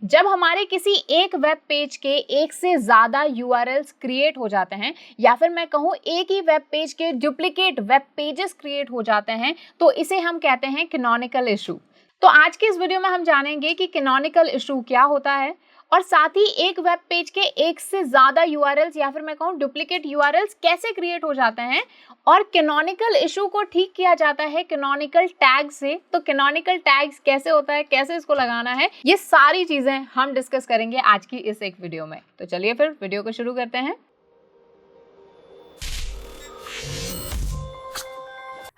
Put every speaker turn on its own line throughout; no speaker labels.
जब हमारे किसी एक वेब पेज के एक से ज्यादा यूआरएल्स क्रिएट हो जाते हैं या फिर मैं कहूँ एक ही वेब पेज के डुप्लीकेट वेब पेजेस क्रिएट हो जाते हैं तो इसे हम कहते हैं कैनोनिकल इशू। तो आज के इस वीडियो में हम जानेंगे कि कैनोनिकल इशू क्या होता है और साथ ही एक वेब पेज के एक से ज्यादा यूआरएल्स या फिर मैं कहूँ डुप्लीकेट यूआरएल्स कैसे क्रिएट हो जाते हैं और कैनोनिकल इशू को ठीक किया जाता है कैनोनिकल टैग से। तो कैनोनिकल टैग्स कैसे होता है, कैसे इसको लगाना है, ये सारी चीजें हम डिस्कस करेंगे आज की इस एक वीडियो में। तो चलिए फिर वीडियो को शुरू करते हैं।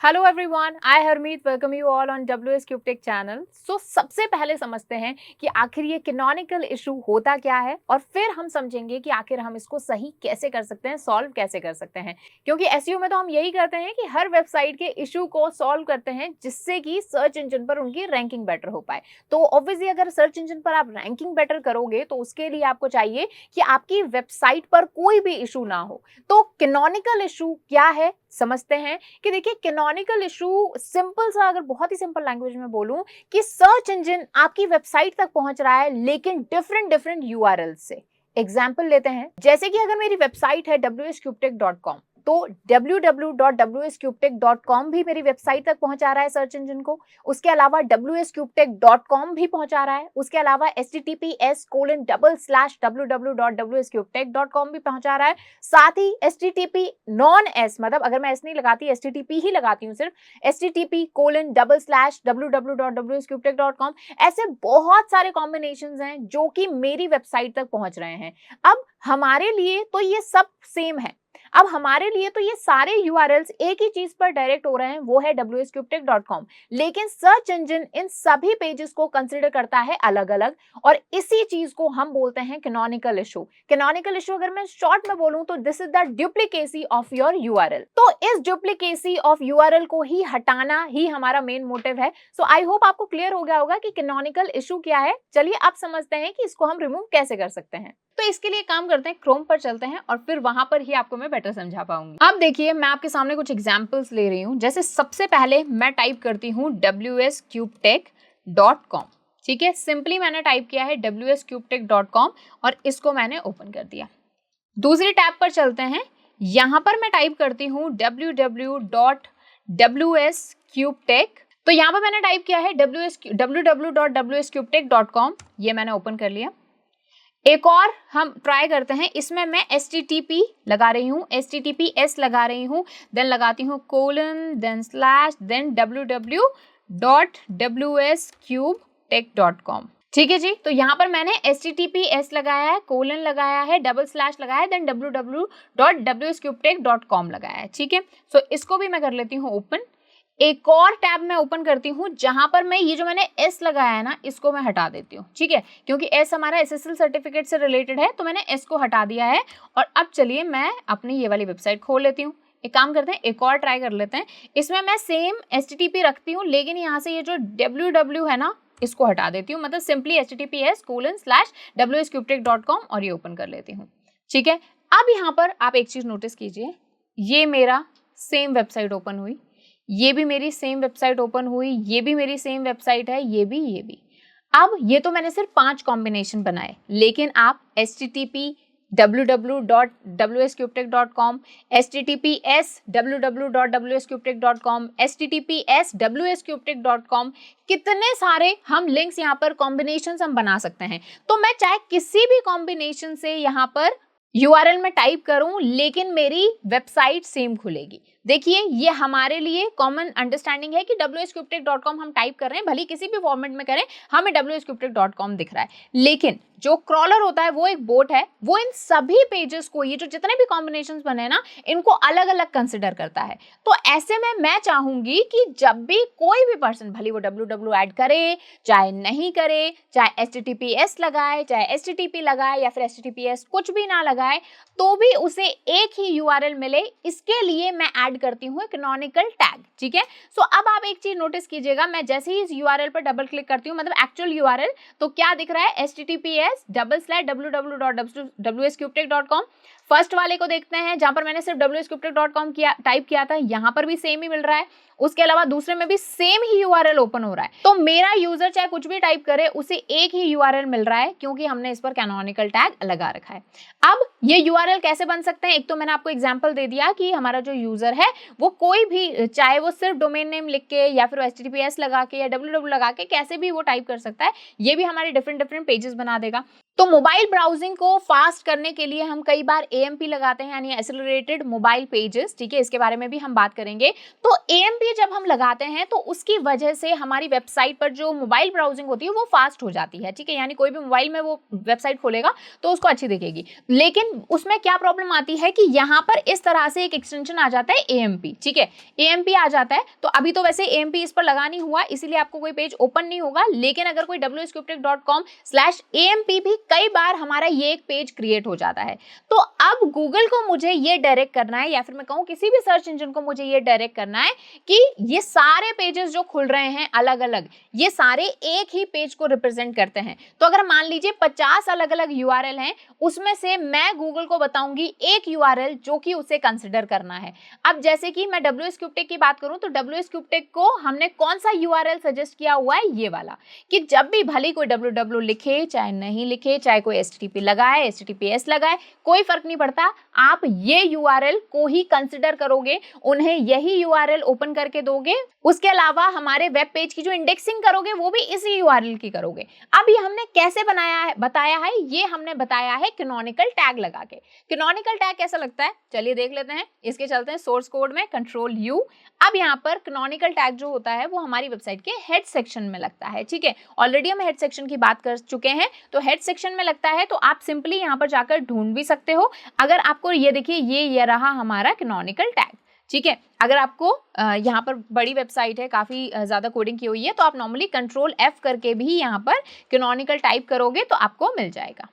Hello everyone, I Harmeet welcome you all on WS cube tech channel. So सबसे पहले समझते हैं कि आखिर ये कैनोनिकल इशू होता क्या है और फिर हम समझेंगे कि आखिर हम इसको सही कैसे कर सकते हैं, सॉल्व कैसे कर सकते हैं। क्योंकि एसईओ में तो हम यही करते हैं कि हर वेबसाइट के इशू को सॉल्व करते हैं जिससे कि सर्च इंजन पर उनकी रैंकिंग बेटर हो पाए। तो ऑब्वियसली अगर सर्च इंजन पर आप रैंकिंग बेटर करोगे तो उसके लिए आपको चाहिए कि आपकी वेबसाइट पर कोई भी इशू ना हो। तो कैनोनिकल इशू क्या है समझते हैं कि देखिए कैनोनिकल इशू सिंपल सा, अगर बहुत ही सिंपल लैंग्वेज में बोलूं कि सर्च इंजन आपकी वेबसाइट तक पहुंच रहा है लेकिन डिफरेंट यूआरएल से। एग्जांपल लेते हैं, जैसे कि अगर मेरी वेबसाइट है wscubetech.com तो www.wscubetech.com भी मेरी वेबसाइट तक पहुंचा रहा है सर्च इंजन को। उसके अलावा wscubetech.com भी पहुंचा रहा है। उसके अलावा https://www.wscubetech.com भी पहुंचा रहा है। साथ ही http नॉन एस, मतलब अगर मैं एस नहीं लगाती, http ही लगाती हूँ सिर्फ, http://www.wscubetech.com, ऐसे बहुत सारे कॉम्बिनेशंस हैं जो कि मेरी वेबसाइट तक पहुंच रहे हैं। अब हमारे लिए तो ये सब सेम है। अब हमारे लिए तो ये सारे यूआरएल्स एक ही चीज पर डायरेक्ट हो रहे हैं, वो है wscubetech.com। लेकिन सर्च इंजन इन सभी पेजेस को कंसीडर करता है अलग अलग और इसी चीज को हम बोलते हैं कैनोनिकल इशू। कैनोनिकल इशू अगर मैं शॉर्ट में बोलूं तो this is the duplicacy of your URL. तो इस डुप्लीकेसी ऑफ यूआरएल को ही हटाना ही हमारा मेन मोटिव है। सो आई होप आपको क्लियर हो गया होगा कि कैनोनिकल इशू क्या है। चलिए अब समझते हैं कि इसको हम रिमूव कैसे कर सकते हैं। तो इसके लिए काम करते हैं, क्रोम पर चलते हैं और फिर वहां पर ही आपको मैं बेटर समझा पाऊंगी। अब देखिए मैं आपके सामने कुछ एग्जांपल्स ले रही हूं। जैसे सबसे पहले मैं टाइप करती हूं wscubetech.com। ठीक है, सिंपली मैंने टाइप किया है wscubetech.com और इसको मैंने ओपन कर दिया। दूसरी टैब पर चलते हैं, यहां पर मैं टाइप करती हूं www.wscubetech। तो यहां पर मैंने टाइप किया है www.wscubetech.com, ये मैंने ओपन कर लिया। एक और हम ट्राई करते हैं, इसमें मैं http लगा रही हूँ, https लगा रही हूँ, देन लगाती हूँ colon, then slash, then www.wscubetech.com। ठीक है जी, तो यहाँ पर मैंने https लगाया है, कोलन लगाया है, डबल स्लैश लगाया है, देन www.wscubetech.com लगाया है। ठीक है, सो इसको भी मैं कर लेती हूँ ओपन। एक और टैब मैं ओपन करती हूँ जहां पर मैं ये जो मैंने एस लगाया है ना, इसको मैं हटा देती हूँ। ठीक है, क्योंकि एस हमारा SSL सर्टिफिकेट से रिलेटेड है तो मैंने एस को हटा दिया है। और अब चलिए मैं अपनी ये वाली वेबसाइट खोल लेती हूँ। एक काम करते हैं, एक और ट्राई कर लेते हैं। इसमें मैं सेम HTTP रखती हूँ लेकिन यहाँ से ये जो www है ना, इसको हटा देती हूँ, मतलब सिंपली https://wscubetech.com और ये ओपन कर लेती हूँ। ठीक है, अब यहाँ पर आप एक चीज नोटिस कीजिए, ये मेरा सेम वेबसाइट ओपन हुई, ये भी मेरी सेम वेबसाइट ओपन हुई, ये भी मेरी सेम वेबसाइट है, ये भी, ये भी। अब ये तो मैंने सिर्फ 5 कॉम्बिनेशन बनाए, लेकिन आप http www.wscubetech.com, https www.wscubetech.com, https wscubetech.com, कितने सारे हम लिंक्स यहाँ पर कॉम्बिनेशंस हम बना सकते हैं। तो मैं चाहे किसी भी कॉम्बिनेशन से यहाँ पर यूआरएल में टाइप करूं लेकिन मेरी वेबसाइट सेम खुलेगी। देखिए ये हमारे लिए कॉमन अंडरस्टैंडिंग है कि wscubetech.com हम टाइप कर रहे हैं, भले किसी भी फॉर्मेट में करें हमें wscubetech.com दिख रहा है। लेकिन जो क्रॉलर होता है वो एक बोट है, वो इन सभी पेजेस को, ये जो जितने भी कॉम्बिनेशंस बने ना, इनको अलग अलग कंसिडर करता है। तो ऐसे में मैं चाहूंगी कि जब भी कोई भी पर्सन, भले वो www ऐड करे चाहे नहीं करे, चाहे https लगाए चाहे http लगाए या फिर https कुछ भी ना लगाए, तो भी उसे एक ही यूआरएल मिले। इसके लिए मैं ऐड करती हूँ कैनोनिकल टैग, ठीक है। सो अब आप एक चीज नोटिस कीजिएगा, मैं जैसे ही इस URL पर डबल क्लिक करती हूँ, मतलब एक्चुअल URL, तो क्या दिख रहा है, https://www.wscubetech.com। फर्स्ट वाले को देखते हैं जहां पर मैंने सिर्फ wscubetech.com टाइप किया था, यहां पर भी सेम ही मिल रहा है। उसके अलावा दूसरे में भी सेम ही URL ओपन हो रहा है। तो मेरा यूजर चाहे कुछ भी टाइप करे, उसे एक ही URL मिल रहा है, क्योंकि हमने इस पर कैनोनिकल टैग लगा रखा है। अब ये URL कैसे बन सकते हैं, एक तो मैंने आपको एग्जांपल दे दिया कि हमारा जो यूजर है वो कोई भी, चाहे वो सिर्फ डोमेन नेम लिख के या फिर https लगा के या www लगा के कैसे भी वो टाइप कर सकता है। ये भी हमारे डिफरेंट पेजेस बना देगा। तो मोबाइल ब्राउजिंग को फास्ट करने के लिए हम कई बार AMP लगाते हैं, यानी एक्सेलरेटेड मोबाइल पेजेस, ठीक है, इसके बारे में भी हम बात करेंगे। तो AMP जब हम लगाते हैं तो उसकी वजह से हमारी वेबसाइट पर जो मोबाइल ब्राउजिंग होती है वो फास्ट हो जाती है, ठीक है, यानी कोई भी मोबाइल में वो वेबसाइट खोलेगा तो उसको अच्छी दिखेगी। लेकिन उसमें क्या प्रॉब्लम आती है कि यहाँ पर इस तरह से एक एक्सटेंशन आ जाता है AMP, ठीक है, AMP आ जाता है। तो अभी तो वैसे AMP इस पर लगा नहीं हुआ, इसीलिए आपको कोई पेज ओपन नहीं होगा, लेकिन अगर कोई wscubetech.com/AMP भी कई बार हमारा ये एक पेज क्रिएट हो जाता है। तो अब गूगल को मुझे ये डायरेक्ट करना है, या फिर मैं कहूँ किसी भी सर्च इंजन को मुझे ये डायरेक्ट करना है कि ये सारे पेजेस जो खुल रहे हैं अलग अलग, ये सारे एक ही पेज को रिप्रेजेंट करते हैं। तो अगर मान लीजिए 50 अलग अलग URL हैं, उसमें से मैं गूगल को बताऊंगी एक URL जो कि उसे कंसिडर करना है। अब जैसे कि मैं wscubetech की बात करूं तो wscubetech को हमने कौन सा URL सजेस्ट किया हुआ है, ये वाला, कि जब भी भले कोई www लिखे चाहे नहीं लिखे, चाहे कोई HTTP लगाए HTTPS लगाए, कोई फर्क नहीं पड़ता, आप ये URL को ही कंसिडर करोगे, उन्हें यही URL ओपन करके दोगे। उसके अलावा हमारे वेब पेज की जो इंडेक्सिंग करोगे वो भी इसी URL की करोगे। अब ये हमने कैसे बताया है, ये हमने बताया है कैनोनिकल टैग लगा के। कैनोनिकल टैग कैसा लगता है, चलिए देख लेते हैं। इसके चलते हैं सोर्स कोड में Ctrl+U। अब यहाँ पर कैनोनिकल टैग जो होता है वो हमारी वेबसाइट के हेड सेक्शन में लगता है, ठीक है। ऑलरेडी हम हेड सेक्शन की बात कर चुके हैं, तो हेड सेक्शन में लगता है, तो आप सिंपली यहाँ पर जाकर ढूंढ भी सकते हो। अगर आपको ये देखिए, ये रहा हमारा कैनोनिकल टैग, ठीक है। अगर आपको यहाँ पर बड़ी वेबसाइट है, काफी ज्यादा कोडिंग की हुई है, तो आप नॉर्मली Ctrl+F करके भी यहाँ पर कैनोनिकल टाइप करोगे तो आपको मिल जाएगा।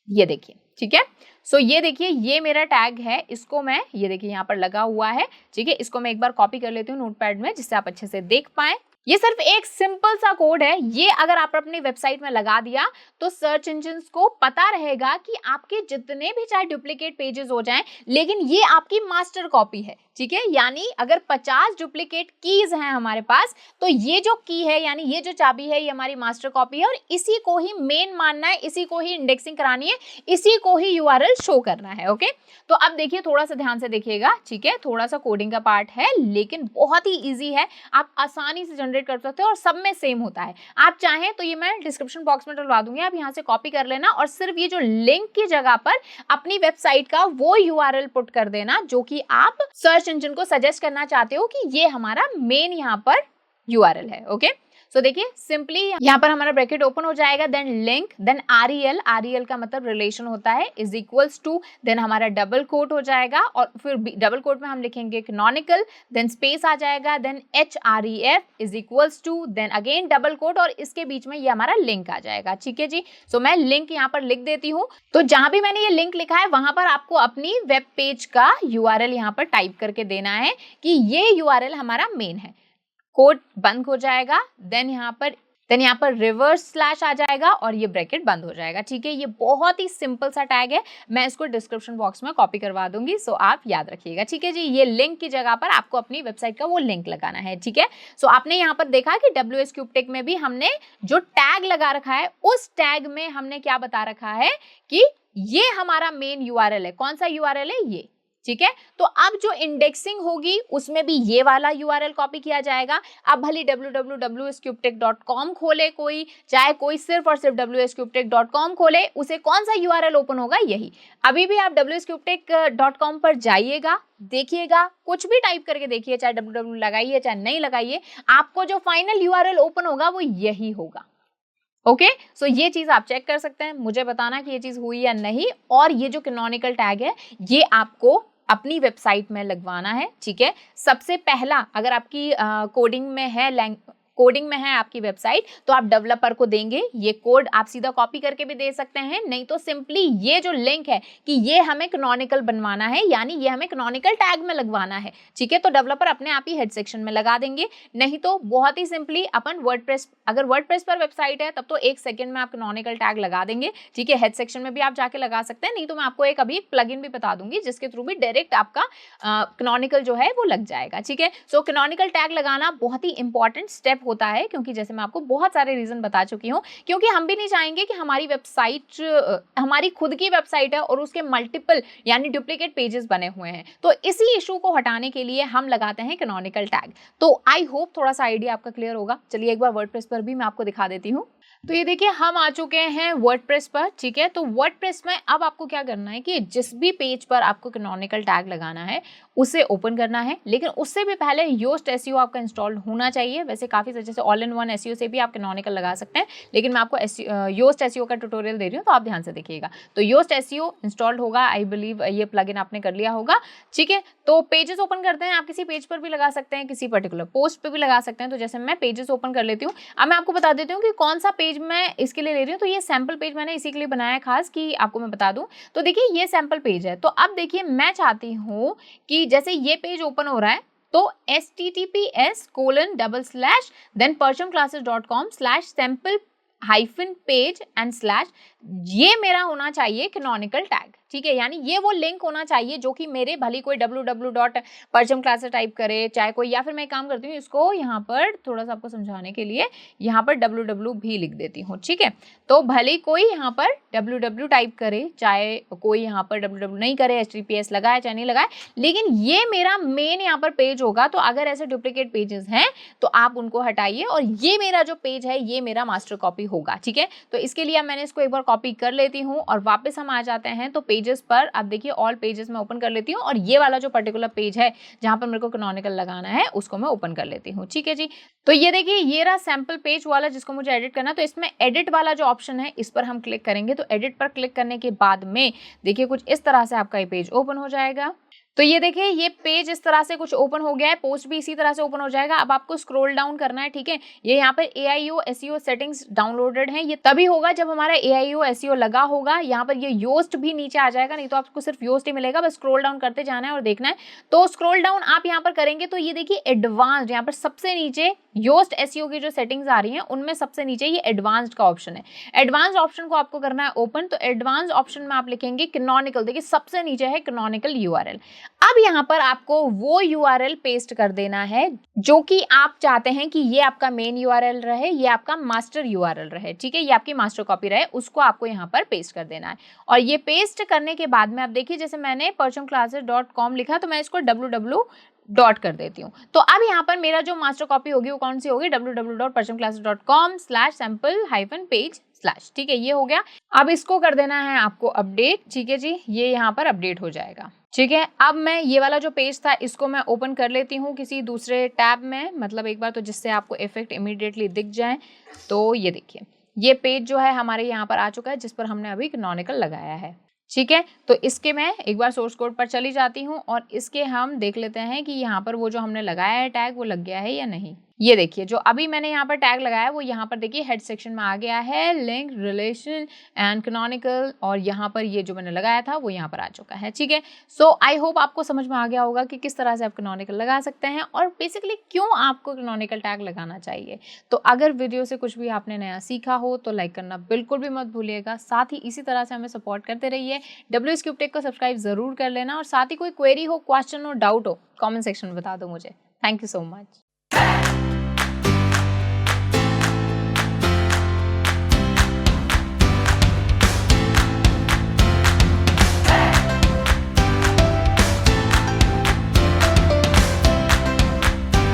ये देखिए, ठीक है। सो ये देखिए, ये मेरा टैग है, इसको मैं, ये देखिए यहाँ पर लगा हुआ है, ठीक है। इसको मैं एक बार कॉपी कर लेती हूँ नोटपैड में, जिससे आप अच्छे से देख पाएं। ये सिर्फ एक सिंपल सा कोड है, ये अगर आप अपनी वेबसाइट में लगा दिया तो सर्च इंजिन्स को पता रहेगा कि आपके जितने भी चाहे डुप्लीकेट पेजेस हो जाएं, लेकिन ये आपकी मास्टर कॉपी है, ठीक है। यानी अगर 50 डुप्लीकेट कीज हैं हमारे पास, तो ये जो की है, यानी ये जो चाबी है, ये हमारी मास्टर कॉपी है, और इसी को ही मेन मानना है, इसी को ही इंडेक्सिंग करानी है, इसी को ही URL शो करना है, ओके। तो अब देखिए, थोड़ा सा ध्यान से देखिएगा, ठीक है, थोड़ा सा कोडिंग का पार्ट है, लेकिन बहुत ही ईजी है, आप आसानी से जनरेट कर सकते हो, और सब में सेम होता है। आप चाहें तो ये मैं डिस्क्रिप्शन बॉक्स में डलवा दूंगी, आप यहाँ से कॉपी कर लेना, और सिर्फ ये जो लिंक की जगह पर अपनी वेबसाइट का वो URL पुट कर देना जो कि आप सर्च इंजन को सजेस्ट करना चाहते हो कि ये हमारा मेन यहाँ पर URL है, ओके। सो देखिए, सिंपली यहाँ पर हमारा ब्रैकेट ओपन हो जाएगा, देन लिंक, देन REL का मतलब रिलेशन होता है, इज इक्वल्स टू, देन हमारा डबल कोट हो जाएगा, और फिर डबल कोट में हम लिखेंगे कैनोनिकल, देन स्पेस आ जाएगा, then HREF is equals to, then again double quote, और इसके बीच में ये हमारा लिंक आ जाएगा, ठीक है जी। सो मैं लिंक यहाँ पर लिख देती हूँ। तो जहां भी मैंने ये लिंक लिखा है वहां पर आपको अपनी वेब पेज का URL यहाँ पर टाइप करके देना है कि ये URL हमारा मेन है। कोड बंद हो जाएगा, देन यहाँ पर रिवर्स स्लैश आ जाएगा, और ये ब्रैकेट बंद हो जाएगा, ठीक है। ये बहुत ही सिंपल सा टैग है, मैं इसको डिस्क्रिप्शन बॉक्स में कॉपी करवा दूंगी, सो आप याद रखिएगा, ठीक है जी। ये लिंक की जगह पर आपको अपनी वेबसाइट का वो लिंक लगाना है, ठीक है। सो आपने यहाँ पर देखा कि wscubetech में भी हमने जो टैग लगा रखा है, उस टैग में हमने क्या बता रखा है कि ये हमारा मेन URL है। कौन सा URL है, ये, ठीक है। तो अब जो इंडेक्सिंग होगी उसमें भी ये वाला URL कॉपी किया जाएगा। अब भले www.wscubetech.com खोले कोई, चाहे कोई सिर्फ और सिर्फ wscubetech.com खोले, उसे कौन सा URL ओपन होगा, यही। अभी भी आप wscubetech.com पर जाइएगा, देखिएगा, कुछ भी टाइप करके देखिए, चाहे www लगाइए चाहे नहीं लगाइए, आपको जो फाइनल URL ओपन होगा वो यही होगा, ओके। सो ये चीज आप चेक कर सकते हैं, मुझे बताना कि ये चीज हुई या नहीं। और ये जो कैनोनिकल टैग है, ये आपको अपनी वेबसाइट में लगवाना है, ठीक है। सबसे पहला, अगर आपकी कोडिंग में है कोडिंग में है आपकी वेबसाइट, तो आप डेवलपर को देंगे ये कोड, आप सीधा कॉपी करके भी दे सकते हैं, नहीं तो सिंपली ये जो लिंक है कि ये हमें कैनोनिकल बनवाना है, यानी ये हमें कैनोनिकल टैग में लगवाना है, ठीक है, तो डेवलपर अपने आप ही हेड सेक्शन में लगा देंगे। नहीं तो बहुत ही सिंपली अपन वर्डप्रेस, अगर वर्डप्रेस पर वेबसाइट है तब तो 1 सेकंड में आप कैनोनिकल टैग लगा देंगे, ठीक है, हेड सेक्शन में भी आप जाके लगा सकते हैं, नहीं तो मैं आपको एक अभी प्लगइन भी बता दूंगी जिसके थ्रू भी डायरेक्ट आपका कैनोनिकल जो है वो लग जाएगा, ठीक है। सो कैनोनिकल टैग लगाना बहुत ही इंपॉर्टेंट स्टेप होता है, क्योंकि जैसे मैं आपको बहुत सारे रीजन बता चुकी हूँ, क्योंकि हम भी नहीं चाहेंगे कि हमारी वेबसाइट, हमारी खुद की वेबसाइट है और उसके मल्टीपल यानी डुप्लीकेट पेजेस बने हुए हैं, तो इसी इशू को हटाने के लिए हम लगाते हैं कैनोनिकल टैग। तो आई होप थोड़ा सा आइडिया आपका क्लियर होगा। चलिए एक बार वर्डप्रेस पर भी मैं आपको दिखा देती हूँ। तो ये देखिए हम आ चुके हैं वर्डप्रेस पर, ठीक है। तो वर्डप्रेस में अब आपको क्या करना है कि जिस भी पेज पर आपको कैनोनिकल टैग लगाना है उसे ओपन करना है, लेकिन उससे भी पहले योस्ट एसईओ आपका इंस्टॉल्ड होना चाहिए। वैसे काफ़ी जैसे ऑल इन वन एसईओ से भी आप कैनोनिकल लगा सकते हैं, लेकिन मैं आपको योस्ट एसईओ का ट्यूटोरियल दे रही हूँ, तो आप ध्यान से देखिएगा। तो योस्ट एसईओ इंस्टॉल्ड होगा, आई बिलीव ये प्लगइन आपने कर लिया होगा, ठीक है। तो पेजेस ओपन करते हैं, आप किसी पेज पर भी लगा सकते हैं, किसी पर्टिकुलर पोस्ट पर भी लगा सकते हैं। तो जैसे मैं पेजेस ओपन कर लेती हूँ। अब मैं आपको बता देती हूँ कि कौन सा पेज मैं इसके लिए ले रही हूँ। तो ये सैंपल पेज मैंने इसी के लिए बनाया है खास, कि आपको मैं बता दूं। तो देखिए ये सैंपल पेज है। तो अब देखिए मैं चाहती हूँ कि जैसे ये पेज ओपन हो रहा है तो https:// perchumclasses.com/sample-page/, ये मेरा होना चाहिए कैनोनिकल टैग, ठीक है। यानी ये वो लिंक होना चाहिए जो कि मेरे, भले कोई www.perchumclasses टाइप करे चाहे कोई, या फिर मैं काम करती हूँ इसको यहाँ पर थोड़ा सा आपको समझाने के लिए यहाँ पर www भी लिख देती हूँ, ठीक है। तो भले कोई यहाँ पर www टाइप करे चाहे कोई यहाँ पर www नहीं करे, https लगाए चाहे नहीं लगाए, लेकिन ये मेरा मेन यहाँ पर पेज होगा। तो अगर ऐसे डुप्लीकेट पेजेस हैं तो आप उनको हटाइए और ये मेरा जो पेज है ये मेरा मास्टर कॉपी होगा, ठीक है। तो इसके लिए मैंने इसको एक बार कॉपी कर लेती हूँ और वापस हम आ जाते हैं तो पेजेस पर। अब देखिए ऑल पेजेस में ओपन कर लेती हूँ और ये वाला जो पर्टिकुलर पेज है जहां पर मेरे को कैनोनिकल लगाना है उसको मैं ओपन कर लेती हूँ, ठीक है जी। तो ये देखिए ये रहा सैंपल पेज वाला जिसको मुझे एडिट करना है। तो इसमें एडिट वाला जो ऑप्शन है इस पर हम क्लिक करेंगे। तो एडिट पर क्लिक करने के बाद में देखिए कुछ इस तरह से आपका ये पेज ओपन हो जाएगा। तो ये देखिए ये पेज इस तरह से कुछ ओपन हो गया है, पोस्ट भी इसी तरह से ओपन हो जाएगा। अब आपको स्क्रॉल डाउन करना है, ठीक है। ये यहाँ पर AIO SEO सेटिंग्स डाउनलोडेड है, ये तभी होगा जब हमारा AIO SEO लगा होगा। यहाँ पर ये योस्ट भी नीचे आ जाएगा, नहीं तो आपको सिर्फ योस्ट ही मिलेगा। बस स्क्रॉल डाउन करते जाना है और देखना है। तो स्क्रॉल डाउन आप यहाँ पर करेंगे तो ये देखिए एडवांस्ड, यहाँ पर सबसे नीचे योस्ट SEO की जो सेटिंग्स आ रही हैं उनमें सबसे नीचे ये एडवांस्ड का ऑप्शन है। एडवांस्ड ऑप्शन को आपको करना है ओपन। तो एडवांस्ड ऑप्शन में आप लिखेंगे कैनोनिकल, देखिए सबसे नीचे है कैनोनिकल URL। अब यहाँ पर आपको वो URL पेस्ट कर देना है जो कि आप चाहते हैं कि ये आपका मेन URL रहे, ये आपका मास्टर URL रहे, ठीक है, ये आपकी मास्टर कॉपी रहे, उसको आपको यहाँ पर पेस्ट कर देना है। और ये पेस्ट करने के बाद में आप देखिए जैसे मैंने perchumclasses.com लिखा तो मैं इसको www डॉट कर देती हूँ। तो अब यहाँ पर मेरा जो मास्टर कॉपी होगी वो कौन सी होगी, www.perchumclasses.com/sample-page/, ठीक है, ये हो गया। अब इसको कर देना है आपको अपडेट, ठीक है जी, ये यहाँ पर अपडेट हो जाएगा, ठीक है। अब मैं ये वाला जो पेज था इसको मैं ओपन कर लेती हूँ किसी दूसरे टैब में, मतलब एक बार, तो जिससे आपको इफेक्ट इमीडिएटली दिख जाए। तो ये देखिए ये पेज जो है हमारे यहाँ पर आ चुका है जिस पर हमने अभी कैनोनिकल लगाया है, ठीक है। तो इसके मैं एक बार सोर्स कोड पर चली जाती हूँ और इसके हम देख लेते हैं कि यहाँ पर वो जो हमने लगाया है टैग वो लग गया है या नहीं। ये देखिए जो अभी मैंने यहाँ पर टैग लगाया है वो यहाँ पर देखिए हेड सेक्शन में आ गया है, लिंक रिलेशन एंड कैनोनिकल, और यहाँ पर ये जो मैंने लगाया था वो यहाँ पर आ चुका है, ठीक है। सो आई होप आपको समझ में आ गया होगा कि किस तरह से आप कैनोनिकल लगा सकते हैं और बेसिकली क्यों आपको कैनोनिकल टैग लगाना चाहिए। तो अगर वीडियो से कुछ भी आपने नया सीखा हो तो लाइक करना बिल्कुल भी मत भूलिएगा। साथ ही इसी तरह से हमें सपोर्ट करते रहिए। WSCube Tech को सब्सक्राइब जरूर कर लेना और साथ ही कोई क्वेरी हो, क्वेश्चन हो, डाउट हो, कॉमेंट सेक्शन में बता दो मुझे। Thank you so much.